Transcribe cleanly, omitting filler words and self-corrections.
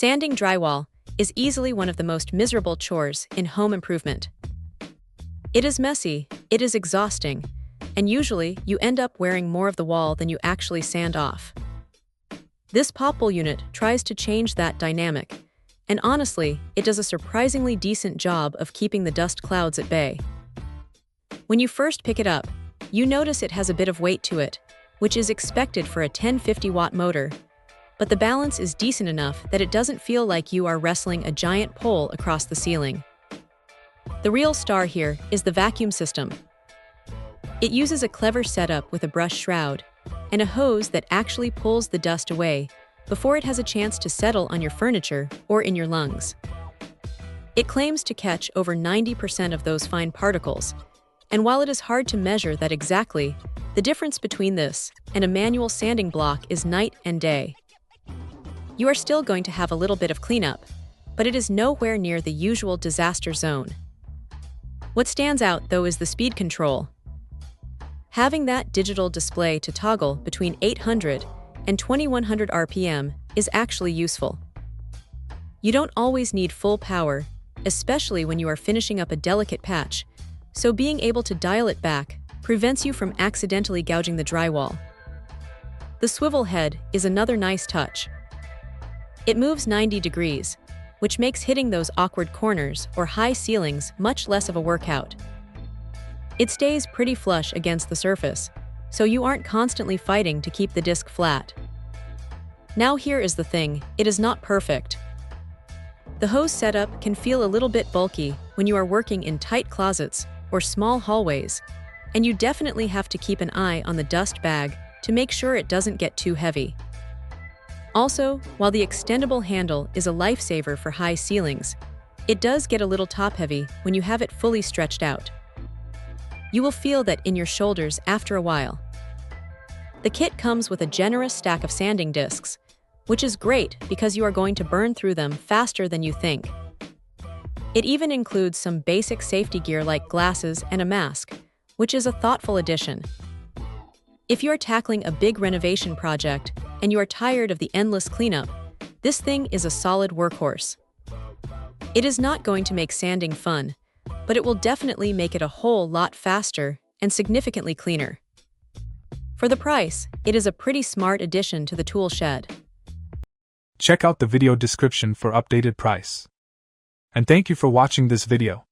Sanding drywall is easily one of the most miserable chores in home improvement. It is messy, it is exhausting, and usually you end up wearing more of the wall than you actually sand off. This POPBULL unit tries to change that dynamic, and honestly, it does a surprisingly decent job of keeping the dust clouds at bay. When you first pick it up, you notice it has a bit of weight to it, which is expected for a 1050-watt motor, but the balance is decent enough that it doesn't feel like you are wrestling a giant pole across the ceiling. The real star here is the vacuum system. It uses a clever setup with a brush shroud and a hose that actually pulls the dust away before it has a chance to settle on your furniture or in your lungs. It claims to catch over 90% of those fine particles, and while it is hard to measure that exactly, the difference between this and a manual sanding block is night and day. You are still going to have a little bit of cleanup, but it is nowhere near the usual disaster zone. What stands out, though, is the speed control. Having that digital display to toggle between 800 and 2100 RPM is actually useful. You don't always need full power, especially when you are finishing up a delicate patch, so being able to dial it back prevents you from accidentally gouging the drywall. The swivel head is another nice touch. It moves 90 degrees, which makes hitting those awkward corners or high ceilings much less of a workout. It stays pretty flush against the surface, so you aren't constantly fighting to keep the disc flat. Now here is the thing, it is not perfect. The hose setup can feel a little bit bulky when you are working in tight closets or small hallways, and you definitely have to keep an eye on the dust bag to make sure it doesn't get too heavy. Also, while the extendable handle is a lifesaver for high ceilings, it does get a little top-heavy when you have it fully stretched out. You will feel that in your shoulders after a while. The kit comes with a generous stack of sanding discs, which is great because you are going to burn through them faster than you think. It even includes some basic safety gear like glasses and a mask, which is a thoughtful addition. If you are tackling a big renovation project and you are tired of the endless cleanup, this thing is a solid workhorse. It is not going to make sanding fun, but it will definitely make it a whole lot faster and significantly cleaner. For the price, it is a pretty smart addition to the tool shed. Check out the video description for updated price. And thank you for watching this video.